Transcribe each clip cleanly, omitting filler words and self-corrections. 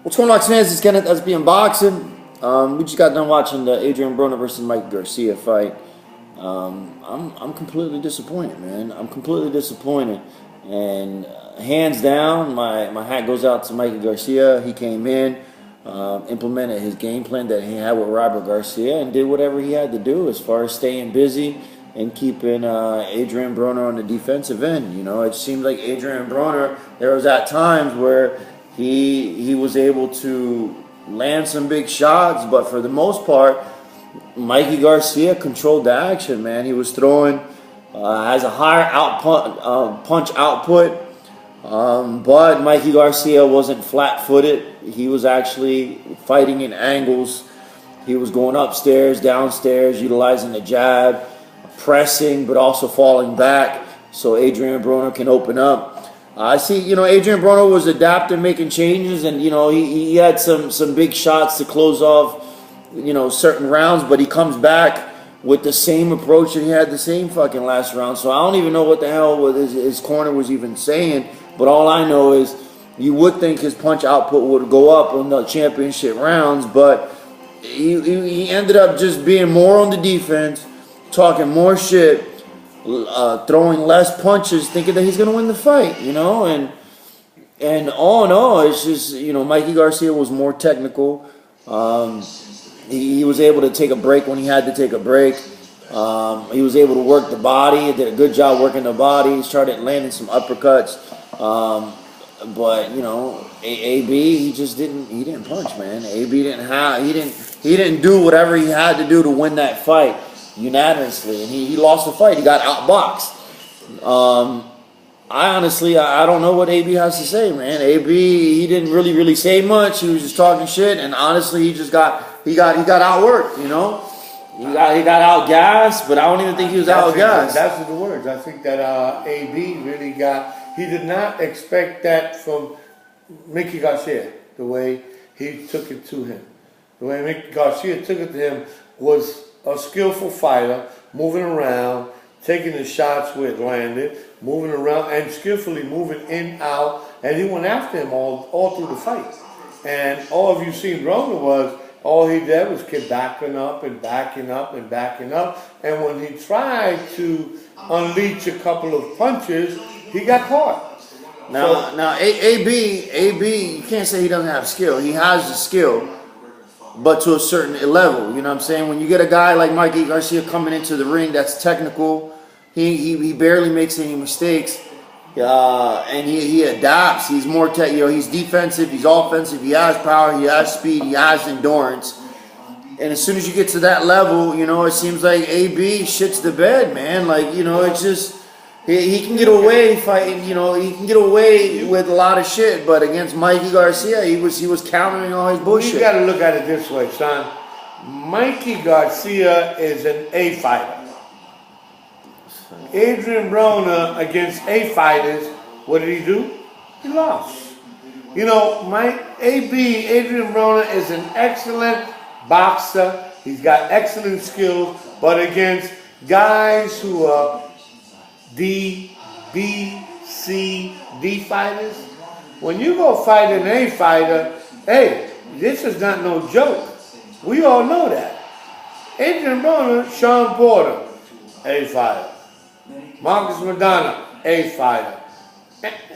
What's going on, fans? It's Kenneth, SBM Boxing. We just got done watching the Adrien Broner versus Mikey Garcia fight. I'm completely disappointed, man. I'm completely disappointed. And hands down, my hat goes out to Mikey Garcia. He came in, implemented his game plan that he had with Robert Garcia, and did whatever he had to do as far as staying busy and keeping Adrien Broner on the defensive end. You know, it seemed like Adrien Broner, there was at times where he was able to land some big shots, but for the most part, Mikey Garcia controlled the action, man. He was throwing, has a higher punch output, but Mikey Garcia wasn't flat-footed. He was actually fighting in angles. He was going upstairs, downstairs, utilizing the jab, pressing, but also falling back so Adrien Broner can open up. I see, you know, Adrien Broner was adapting, making changes, and, you know, he had some big shots to close off, you know, certain rounds, but he comes back with the same approach that he had the same fucking last round. So I don't even know what the hell his corner was even saying, but all I know is you would think his punch output would go up on the championship rounds, but he ended up just being more on the defense, talking more shit, throwing less punches, thinking that he's going to win the fight, you know, and all in all, it's just, you know, Mikey Garcia was more technical. He was able to take a break when he had to take a break. He was able to work the body. He did a good job working the body. He started landing some uppercuts. But you know, AB, he didn't punch, man. AB he didn't do whatever he had to do to win that fight unanimously, and he lost the fight. He got outboxed. I honestly, I don't know what AB has to say, man. AB, he didn't really say much. He was just talking shit, and honestly, he got outworked, you know. He got outgassed, but I don't even think he was outgassed. That's the words. I think that AB really he did not expect that from Mikey Garcia, the way he took it to him. The way Mikey Garcia took it to him was a skillful fighter, moving around, taking the shots where it landed, moving around, and skillfully moving in, out, and he went after him all through the fight. And all of you seen Broner was, all he did was keep backing up and backing up and backing up, and when he tried to unleash a couple of punches, he got caught. Now AB, you can't say he doesn't have skill. He has the skill, but to a certain level, you know what I'm saying? When you get a guy like Mikey Garcia coming into the ring that's technical, he barely makes any mistakes, and he adapts. He's more he's defensive, he's offensive, he has power, he has speed, he has endurance. And as soon as you get to that level, you know, it seems like AB shits the bed, man. Like, you know, it's just he can get away fighting, you know, he can get away with a lot of shit, but against Mikey Garcia, he was countering all his bullshit. You got to look at it this way, son. Mikey Garcia is an A fighter. Adrien Broner against A fighters, what did he do? He lost. You know, Adrien Broner is an excellent boxer. He's got excellent skills, but against guys who are D, B, C, D fighters, when you go fight an A fighter, hey, this is not no joke. We all know that. Adrien Broner, Sean Porter, A fighter. Marcus Madonna, A fighter.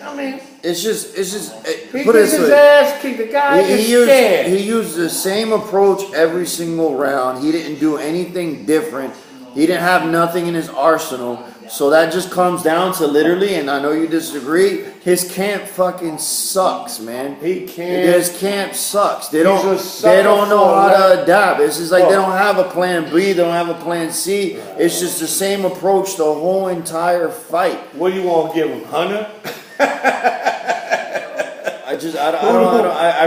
I mean, it's just he gets his ass kicked. The guy is scared. He used the same approach every single round. He didn't do anything different. He didn't have nothing in his arsenal. So that just comes down to literally, and I know you disagree, his camp fucking sucks, man. His camp sucks. They don't know how to adapt. It's just like they don't have a plan B, they don't have a plan C. It's just the same approach the whole entire fight. What do you want to give him, Hunter? I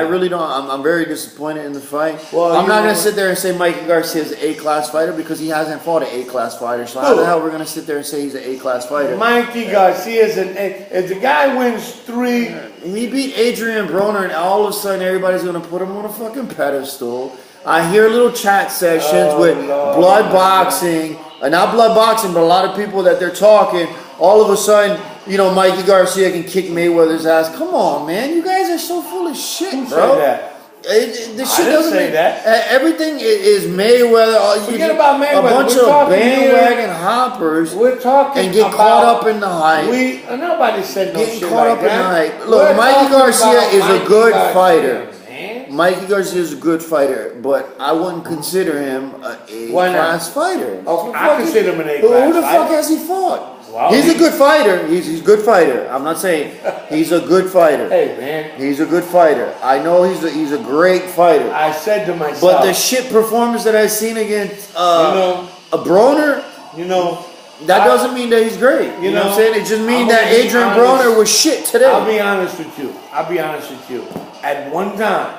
really don't. I'm very disappointed in the fight. Well, I'm not going to sit there and say Mikey Garcia is an A-class fighter because he hasn't fought an A-class fighter. So how the hell we're going to sit there and say he's an A-class fighter? Mikey Garcia is an A. If the guy wins 3, he beat Adrien Broner, and all of a sudden everybody's going to put him on a fucking pedestal. I hear little chat sessions with blood boxing, not blood boxing, but a lot of people that they're talking. All of a sudden, Mikey Garcia can kick Mayweather's ass. Come on, man. You guys are so full of shit, Who bro. said that? This shit I didn't doesn't say mean that. Everything is Mayweather. Forget about Mayweather. A bunch We're of talking bandwagon here. hoppers. We're talking and get about, caught up in the hype. Nobody said no Getting shit caught like up in the that. hype. Look, Mikey Garcia is a good fighter. Man. Mikey Garcia is a good fighter, but I wouldn't consider him a A-class fighter. Oh, I consider him an A-class fighter. Who the fighter. fuck has he fought? Wow. He's a good fighter. He's a good fighter. I'm not saying he's a good fighter. Hey, man. He's a good fighter. I know he's a great fighter. I said to myself. But the shit performance that I've seen against a Broner, that doesn't mean that he's great. You know what I'm saying? It just means that Adrien Broner was shit today. I'll be honest with you. At one time,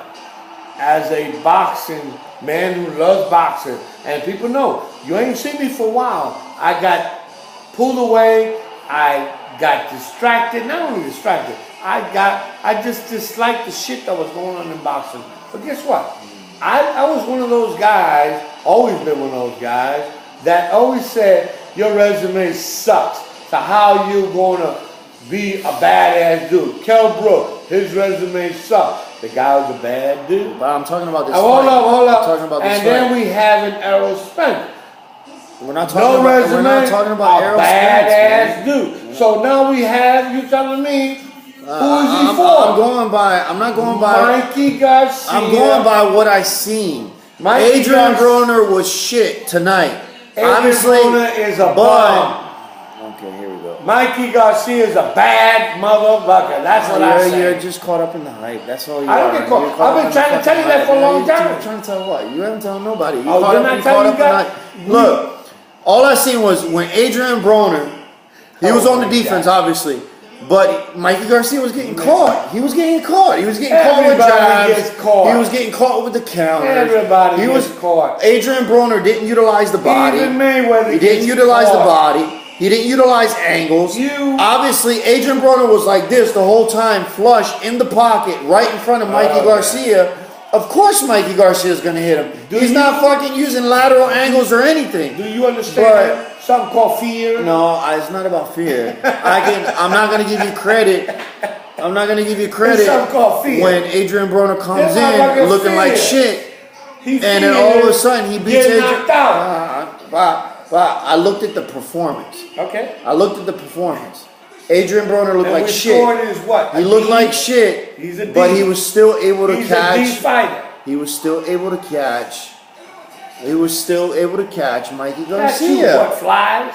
as a boxing man who loves boxing, and people know, you ain't seen me for a while. I got pulled away. I got distracted. Not only distracted, I just disliked the shit that was going on in boxing. But guess what? I was one of those guys, always been one of those guys, that always said, your resume sucks. So how you gonna be a badass dude? Kell Brook, his resume sucks. The guy was a bad dude. But I'm talking about this Hold up. I'm talking about this and then we have an Errol Spence. We're not talking about resume, we're not talking about a Errol badass Spence, dude. So now we have, you telling me, who is he for? I'm not going by Mikey Garcia. I'm going by what I seen. Adrien Broner was shit tonight. Obviously, Broner is a bum. Okay, here we go. Mikey Garcia is a bad motherfucker. That's what I say. You're just caught up in the hype. That's all you I are. don't get caught. I've been trying to tell you that for a long time. You're trying to tell what? You haven't told nobody. You Oh, didn't I tell you guys? Look, all I seen was when Adrien Broner, he was on the defense, obviously. But Mikey Garcia was getting caught. He was getting caught. He was getting caught with jabs. Gets caught. He was getting caught with the counters. Everybody gets caught. Adrien Broner didn't utilize the body. Even Mayweather He didn't utilize the body. He didn't utilize angles. Obviously, Adrien Broner was like this the whole time, flush in the pocket, right in front of Mikey Garcia. Of course Mikey Garcia is going to hit him. He's not fucking using lateral angles or anything. Do you understand something called fear? No, it's not about fear. I'm not going to give you credit. I'm not going to give you credit something called fear. when Adrien Broner comes in looking like shit. And then all of a sudden he beats Adrien. I looked at the performance. Okay. I looked at the performance. Adrien Broner looked like shit. Is what? He looked like shit. He's a D. But he was still able to catch. He's a D fighter. He was still able to catch. He was still able to catch Mikey Garcia. What, flies?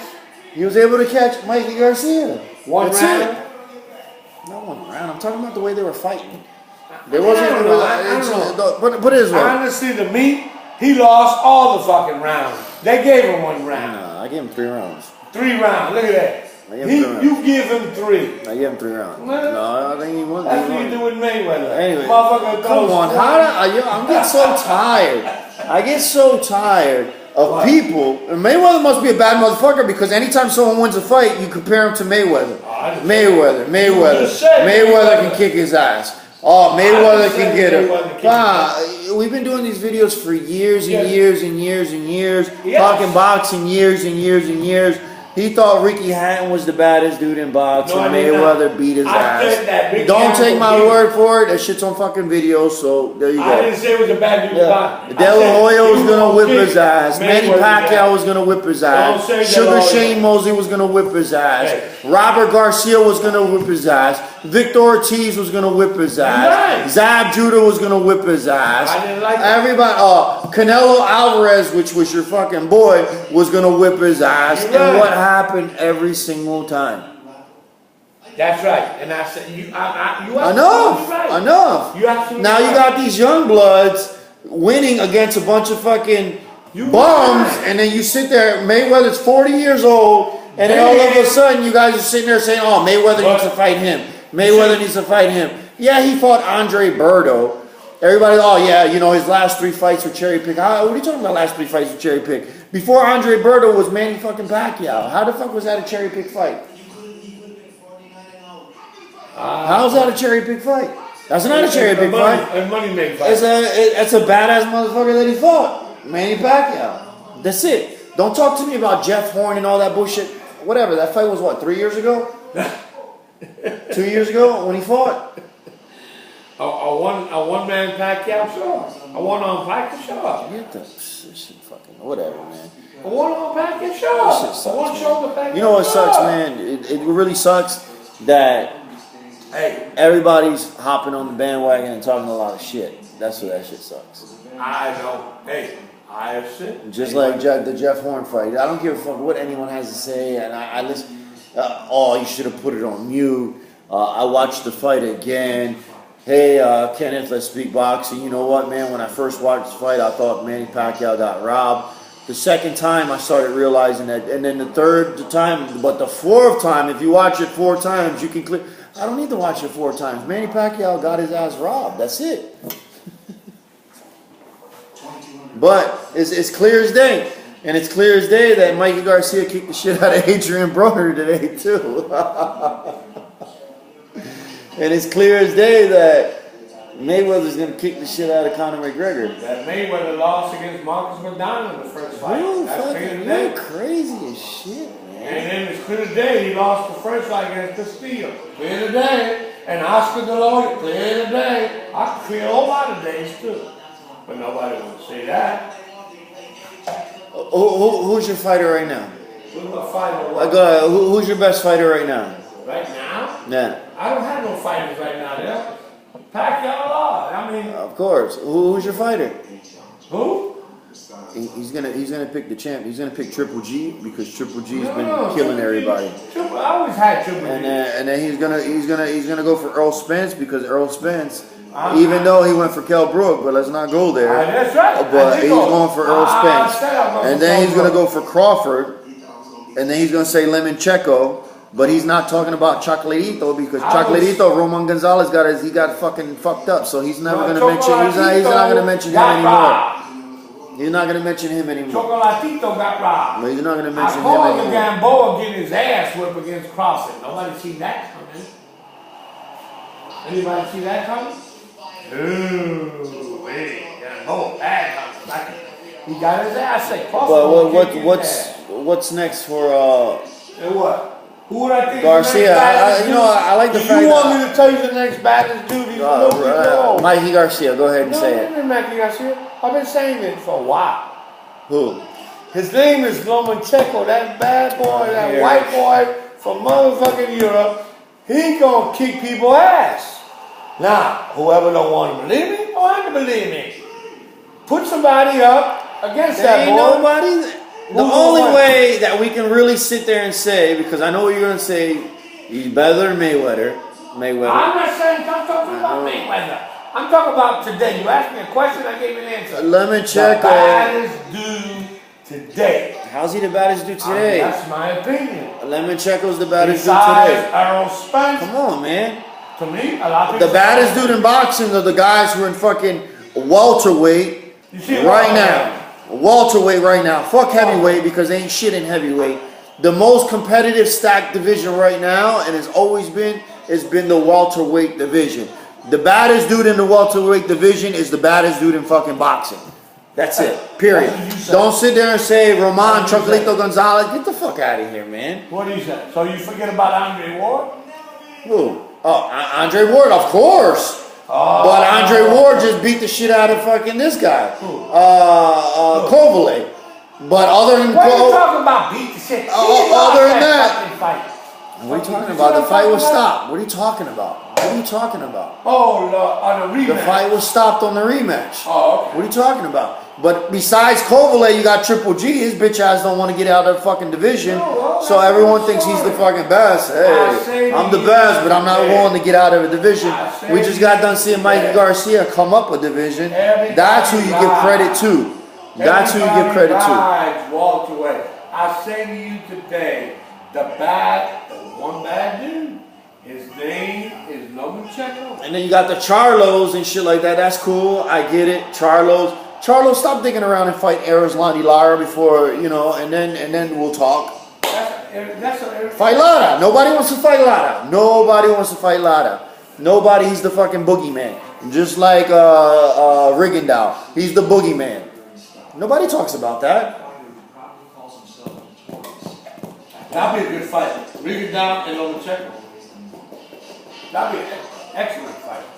He was able to catch Mikey Garcia. One round? Not one round. I'm talking about the way they were fighting. There I wasn't. don't know. Put it this way. Honestly, to me, he lost all the fucking rounds. They gave him 1 round. No, I gave him 3 rounds. 3 rounds. Look at that. You give him 3. I gave him 3 rounds. No, I think he won. That's what you do with Mayweather. Anyway, motherfucker, come on. I'm getting so tired. I get so tired of people. And Mayweather must be a bad motherfucker because anytime someone wins a fight, you compare him to Mayweather. Mayweather can kick his ass. Oh, Mayweather can get him. We've been doing these videos for years and years and years and years. Talking boxing years and years and years. He thought Ricky Hatton was the baddest dude in boxing. Mayweather beat his ass. Don't take my word for it. That shit's on fucking video, so there you go. I didn't say it was a bad dude in boxing. De La Hoya was going to whip his ass. Manny Pacquiao was going to whip his ass. Sugar Shane Mosley was going to whip his ass. Robert Garcia was going to whip his ass. Victor Ortiz was going to whip his ass. Zab Judah was going to whip his ass. I didn't like that. Everybody, Canelo Alvarez, which was your fucking boy, was going to whip his ass. And what happened every single time? That's right. And I said, Enough. Now you got these young bloods winning against a bunch of fucking bums, and then you sit there, Mayweather's 40 years old, and then all of a sudden you guys are sitting there saying, oh, Mayweather needs to fight him. Mayweather needs to fight him. Yeah, he fought Andre Berto. Everybody, his last 3 fights were cherry pick. What are you talking about last 3 fights were cherry pick? Before Andre Berto was Manny fucking Pacquiao. How the fuck was that a cherry pick fight? How's that a cherry pick fight? That's not a cherry pick fight. A money make fight. It's a badass motherfucker that he fought. Manny Pacquiao. That's it. Don't talk to me about Jeff Horn and all that bullshit. Whatever. That fight was what, 3 years ago? 2 years ago when he fought. A one-man Pacquiao, sure. A one-on Pacquiao, sure. Get the shit fucking whatever, man. A one-on Pacquiao, sure. Shit sucks, A one-shoulder Pacquiao, you know what sucks, sure. man? It really sucks that everybody's hopping on the bandwagon and talking a lot of shit. That's what that shit sucks. I know. Hey, I have shit. Just like the Jeff Horn fight. I don't give a fuck what anyone has to say, and I listen. You should have put it on mute. I watched the fight again. Hey, Kenneth, let's speak boxing. You know what, man? When I first watched the fight, I thought Manny Pacquiao got robbed. The second time, I started realizing that. And then the third time, but the fourth time, if you watch it 4 times, you can clear. I don't need to watch it 4 times. Manny Pacquiao got his ass robbed. That's it. But it's clear as day. And it's clear as day that Mikey Garcia kicked the shit out of Adrien Broner today, too. And it's clear as day that Mayweather's going to kick the shit out of Conor McGregor. That Mayweather lost against Marcus McDonald in the first fight. You're crazy as shit, man. And then it's clear as day he lost the first fight against Castillo. Clear as day. And Oscar De La Hoya, clear as day. I could clear a whole lot of days, too. But nobody would say that. Who's your fighter right now? Who's Who's your best fighter right now? Right now? Yeah. I don't have no fighters right now. Yeah. Pacquiao law. I mean. Of course. Who's your fighter? Who? He's gonna pick the champ. He's gonna pick Triple G because Triple G's been killing everybody. I always had Triple G. And then he's gonna go for Earl Spence because Earl Spence. Even though he went for Kell Brook, but let's not go there. That's right. But he's going for Earl Spence. And then he's going to go for Crawford. And then he's going to say Lemon Checo. But he's not talking about Chocolatito because Chocolatito, Roman Gonzalez got fucking fucked up. So he's never going to mention, he's not going to mention him anymore. He's not going to mention him anymore. Chocolatito got robbed. But he's not going to mention him anymore. anymore. Gamboa getting his ass whipped against Crawford. Nobody seen that coming. Anybody see that coming? Ooh, wait, bad. He got his ass sick. But what's next for what? Who would I think? Garcia? I like the fact. You want me to tell you the next baddest dude? Mikey Garcia. Go ahead and say it. Mikey Garcia. I've been saying it for a while. Who? His name is Lomachenko. That bad boy, that white boy from motherfucking Europe. He gonna kick people's ass. Now, whoever don't want to believe me, don't have to believe me. Put somebody up against that boy. Nobody. The only way that we can really sit there and say, because I know what you're going to say, he's better than Mayweather. I'm not saying I'm talking about Mayweather. I'm talking about today. You asked me a question, I gave you an answer. Let me check. The baddest dude today. How's he the baddest dude today? That's my opinion. Lemon Checo's the baddest dude today. Earl Spence. Come on, man. To me, a lot of people. The baddest dude in boxing are the guys who are in fucking welterweight right now. Welterweight right now. Fuck heavyweight because they ain't shit in heavyweight. The most competitive stacked division right now, and it's always been, has been the welterweight division. The baddest dude in the welterweight division is the baddest dude in fucking boxing. That's it. Period. Don't sit there and say Roman Chocolatito Gonzalez. Get the fuck out of here, man. What is that? So you forget about Andre Ward? Who? Oh, Andre Ward, of course. But Andre Ward just beat the shit out of fucking this guy. Kovalev. But other than what are you talking about? Beat the shit. Other than that. What are you talking about? The fight was stopped. What are you talking about? What are you talking about? Oh, on the rematch. The fight was stopped on the rematch. Oh, okay. What are you talking about? But besides Kovalev, you got Triple G. His bitch ass don't want to get out of the fucking division. So everyone thinks he's the fucking best. Hey, I'm the best, but I'm not willing to get out of a division. We just got done seeing Mikey Garcia come up a division. That's who you give credit to. That's who you give credit to. Walter Way. I say to you today, the one bad dude. His name is Lomachenko. And then you got the Charlos and shit like that. That's cool. I get it. Charlos, stop digging around and fight Erislandy Lara before, and then we'll talk. Fight Lara. Nobody wants to fight Lara. Nobody wants to fight Lara. Nobody. He's the fucking boogeyman. Just like Rigondeaux. He's the boogeyman. Nobody talks about that. That'd be a good fight. Rigondeaux and Lomachenko. That'd be an excellent fight.